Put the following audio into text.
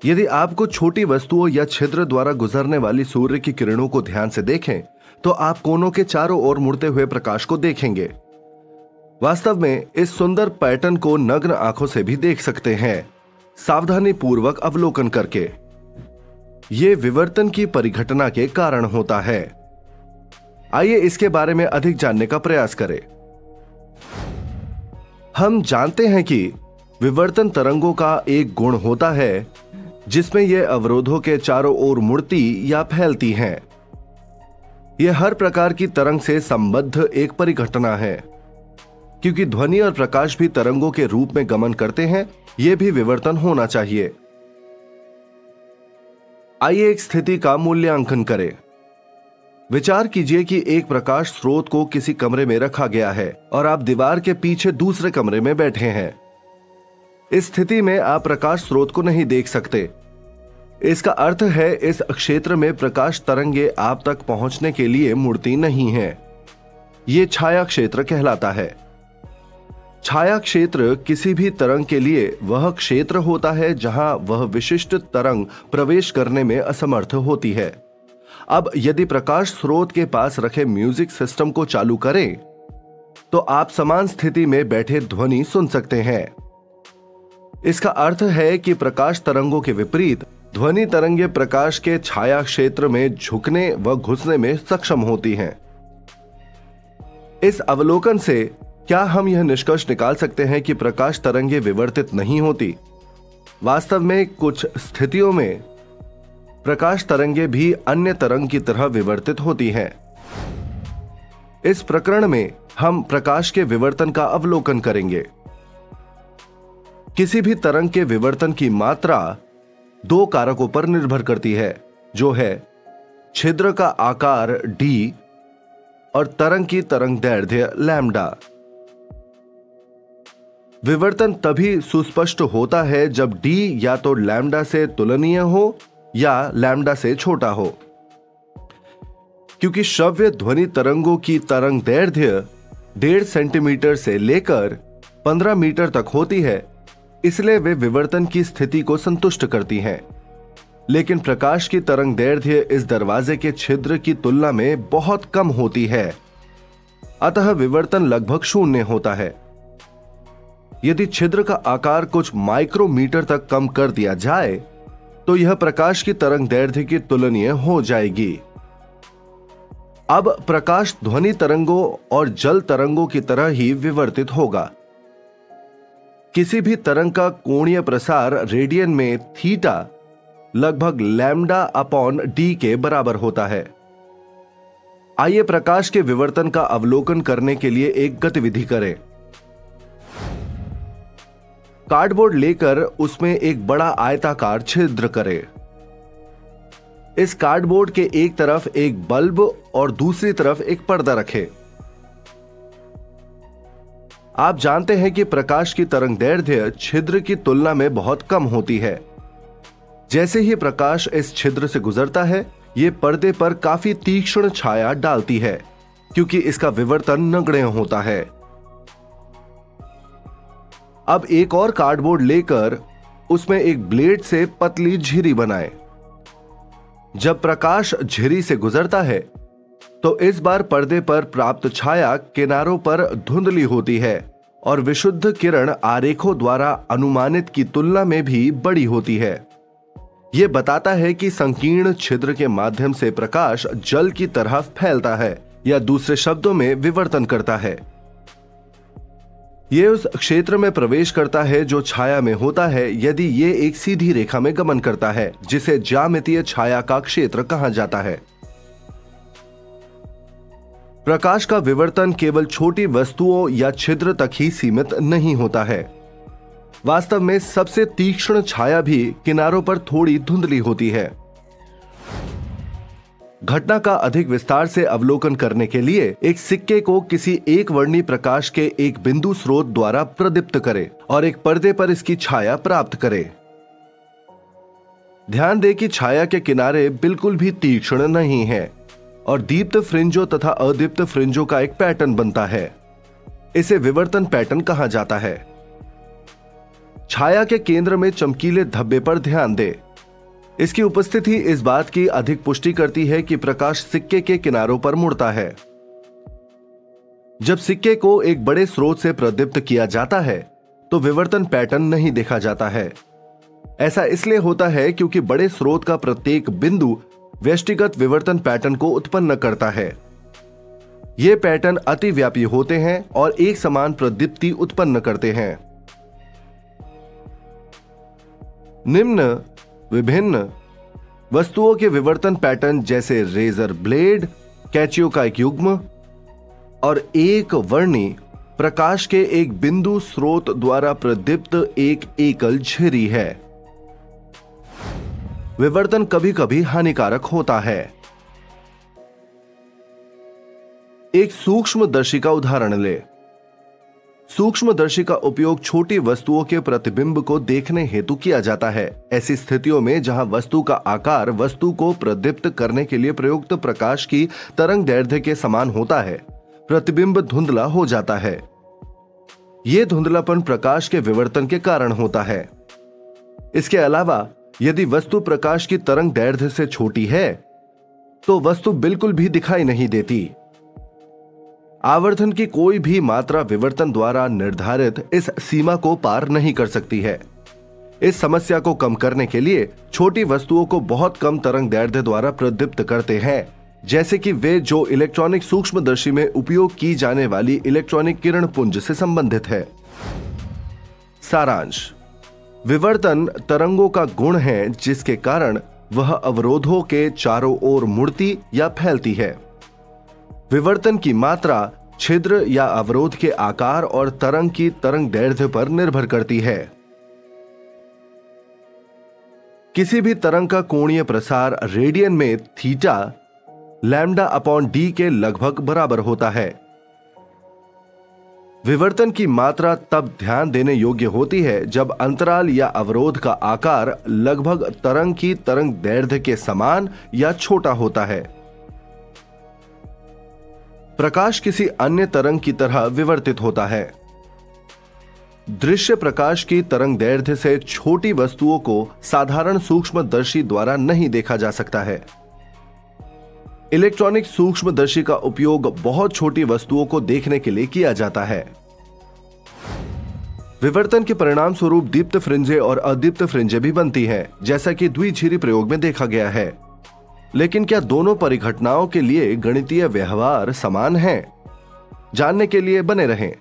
यदि आप कुछ छोटी वस्तुओं या छिद्र द्वारा गुजरने वाली सूर्य की किरणों को ध्यान से देखें तो आप कोनों के चारों ओर मुड़ते हुए प्रकाश को देखेंगे। वास्तव में इस सुंदर पैटर्न को नग्न आंखों से भी देख सकते हैं, सावधानी पूर्वक अवलोकन करके। यह विवर्तन की परिघटना के कारण होता है। आइए इसके बारे में अधिक जानने का प्रयास करें। हम जानते हैं कि विवर्तन तरंगों का एक गुण होता है जिसमें यह अवरोधों के चारों ओर मुड़ती या फैलती हैं। यह हर प्रकार की तरंग से संबद्ध एक परिघटना है। क्योंकि ध्वनि और प्रकाश भी तरंगों के रूप में गमन करते हैं, यह भी विवर्तन होना चाहिए। आइए एक स्थिति का मूल्यांकन करें। विचार कीजिए कि एक प्रकाश स्रोत को किसी कमरे में रखा गया है और आप दीवार के पीछे दूसरे कमरे में बैठे हैं। इस स्थिति में आप प्रकाश स्रोत को नहीं देख सकते। इसका अर्थ है इस क्षेत्र में प्रकाश तरंगे आप तक पहुंचने के लिए मुड़ती नहीं हैं। यह छाया क्षेत्र कहलाता है। छाया क्षेत्र किसी भी तरंग के लिए वह क्षेत्र होता है जहां वह विशिष्ट तरंग प्रवेश करने में असमर्थ होती है। अब यदि प्रकाश स्रोत के पास रखे म्यूजिक सिस्टम को चालू करें तो आप समान स्थिति में बैठे ध्वनि सुन सकते हैं। इसका अर्थ है कि प्रकाश तरंगों के विपरीत ध्वनि तरंगे प्रकाश के छाया क्षेत्र में झुकने व घुसने में सक्षम होती हैं। इस अवलोकन से क्या हम यह निष्कर्ष निकाल सकते हैं कि प्रकाश तरंगे विवर्तित नहीं होती? वास्तव में कुछ स्थितियों में प्रकाश तरंगे भी अन्य तरंग की तरह विवर्तित होती हैं। इस प्रकरण में हम प्रकाश के विवर्तन का अवलोकन करेंगे। किसी भी तरंग के विवर्तन की मात्रा दो कारकों पर निर्भर करती है, जो है छिद्र का आकार d और तरंग की तरंगदैर्घ्य लैम्डा। विवर्तन तभी सुस्पष्ट होता है जब d या तो लैम्डा से तुलनीय हो या लैम्डा से छोटा हो। क्योंकि श्रव्य ध्वनि तरंगों की तरंगदैर्घ्य 1.5 सेंटीमीटर से लेकर 15 मीटर तक होती है, इसलिए वे विवर्तन की स्थिति को संतुष्ट करती हैं। लेकिन प्रकाश की तरंगदैर्घ्य इस दरवाजे के छिद्र की तुलना में बहुत कम होती है, अतः विवर्तन लगभग शून्य होता है। यदि छिद्र का आकार कुछ माइक्रोमीटर तक कम कर दिया जाए तो यह प्रकाश की तरंगदैर्घ्य की तुलनीय हो जाएगी। अब प्रकाश ध्वनि तरंगों और जल तरंगों की तरह ही विवर्तित होगा। किसी भी तरंग का कोणीय प्रसार रेडियन में थीटा लगभग लैम्डा अपॉन डी के बराबर होता है। आइए प्रकाश के विवर्तन का अवलोकन करने के लिए एक गतिविधि करें। कार्डबोर्ड लेकर उसमें एक बड़ा आयताकार छिद्र करें। इस कार्डबोर्ड के एक तरफ एक बल्ब और दूसरी तरफ एक पर्दा रखें। आप जानते हैं कि प्रकाश की तरंगदैर्घ्य छिद्र की तुलना में बहुत कम होती है। जैसे ही प्रकाश इस छिद्र से गुजरता है, यह पर्दे पर काफी तीक्ष्ण छाया डालती है, क्योंकि इसका विवर्तन नगण्य होता है। अब एक और कार्डबोर्ड लेकर उसमें एक ब्लेड से पतली झिरी बनाएं। जब प्रकाश झिरी से गुजरता है तो इस बार पर्दे पर प्राप्त छाया किनारों पर धुंधली होती है और विशुद्ध किरण आरेखों द्वारा अनुमानित की तुलना में भी बड़ी होती है। यह बताता है कि संकीर्ण छिद्र के माध्यम से प्रकाश जल की तरह फैलता है, या दूसरे शब्दों में विवर्तन करता है। यह उस क्षेत्र में प्रवेश करता है जो छाया में होता है यदि यह एक सीधी रेखा में गमन करता है, जिसे ज्यामितीय छाया का क्षेत्र कहा जाता है। प्रकाश का विवर्तन केवल छोटी वस्तुओं या छिद्र तक ही सीमित नहीं होता है। वास्तव में सबसे तीक्ष्ण छाया भी किनारों पर थोड़ी धुंधली होती है। घटना का अधिक विस्तार से अवलोकन करने के लिए एक सिक्के को किसी एक वर्णी प्रकाश के एक बिंदु स्रोत द्वारा प्रदीप्त करें और एक पर्दे पर इसकी छाया प्राप्त करें। ध्यान दें कि छाया के किनारे बिल्कुल भी तीक्ष्ण नहीं है और दीप्त फ्रिंजों तथा अदीप्त फ्रिंजों का एक पैटर्न बनता है। इसे विवर्तन पैटर्न कहा जाता है। छाया के केंद्र में चमकीले धब्बे पर ध्यान दें इसकी उपस्थिति इस बात की अधिक पुष्टि करती है कि प्रकाश सिक्के के किनारों पर मुड़ता है। जब सिक्के को एक बड़े स्रोत से प्रदीप्त किया जाता है तो विवर्तन पैटर्न नहीं देखा जाता है। ऐसा इसलिए होता है क्योंकि बड़े स्रोत का प्रत्येक बिंदु व्यष्टिगत विवर्तन पैटर्न को उत्पन्न करता है। ये पैटर्न अतिव्यापी होते हैं और एक समान प्रदीप्ति उत्पन्न करते हैं। निम्न विभिन्न वस्तुओं के विवर्तन पैटर्न जैसे रेजर ब्लेड, कैंचियों का एक युग्म और एक वर्णी प्रकाश के एक बिंदु स्रोत द्वारा प्रदीप्त एक एकल झिरी है। विवर्तन कभी कभी हानिकारक होता है। एक सूक्ष्मदर्शी का उदाहरण ले। सूक्ष्मदर्शी का उपयोग छोटी वस्तुओं के प्रतिबिंब को देखने हेतु किया जाता है। ऐसी स्थितियों में जहां वस्तु का आकार वस्तु को प्रदीप्त करने के लिए प्रयुक्त प्रकाश की तरंग दैर्ध्य के समान होता है, प्रतिबिंब धुंधला हो जाता है। यह धुंधलापन प्रकाश के विवर्तन के कारण होता है। इसके अलावा यदि वस्तु प्रकाश की तरंग दैर्ध्य से छोटी है तो वस्तु बिल्कुल भी दिखाई नहीं देती। आवर्धन की कोई भी मात्रा विवर्तन द्वारा निर्धारित इस सीमा को पार नहीं कर सकती है। इस समस्या को कम करने के लिए छोटी वस्तुओं को बहुत कम तरंग दैर्ध्य द्वारा प्रदीप्त करते हैं, जैसे कि वे जो इलेक्ट्रॉनिक सूक्ष्मदर्शी में उपयोग की जाने वाली इलेक्ट्रॉनिक किरण पुंज से संबंधित है। सारांश: विवर्तन तरंगों का गुण है जिसके कारण वह अवरोधों के चारों ओर मुड़ती या फैलती है। विवर्तन की मात्रा छिद्र या अवरोध के आकार और तरंग की तरंग दैर्ध्य पर निर्भर करती है। किसी भी तरंग का कोणीय प्रसार रेडियन में थीटा λ/d के लगभग बराबर होता है। विवर्तन की मात्रा तब ध्यान देने योग्य होती है जब अंतराल या अवरोध का आकार लगभग तरंग की तरंग दैर्ध्य के समान या छोटा होता है। प्रकाश किसी अन्य तरंग की तरह विवर्तित होता है। दृश्य प्रकाश की तरंग दैर्ध्य से छोटी वस्तुओं को साधारण सूक्ष्मदर्शी द्वारा नहीं देखा जा सकता है। इलेक्ट्रॉनिक सूक्ष्मदर्शी का उपयोग बहुत छोटी वस्तुओं को देखने के लिए किया जाता है। विवर्तन के परिणाम स्वरूप दीप्त फ्रिंजें और अदीप्त फ्रिंजें भी बनती हैं, जैसा कि द्विझिरी प्रयोग में देखा गया है। लेकिन क्या दोनों परिघटनाओं के लिए गणितीय व्यवहार समान है? जानने के लिए बने रहें।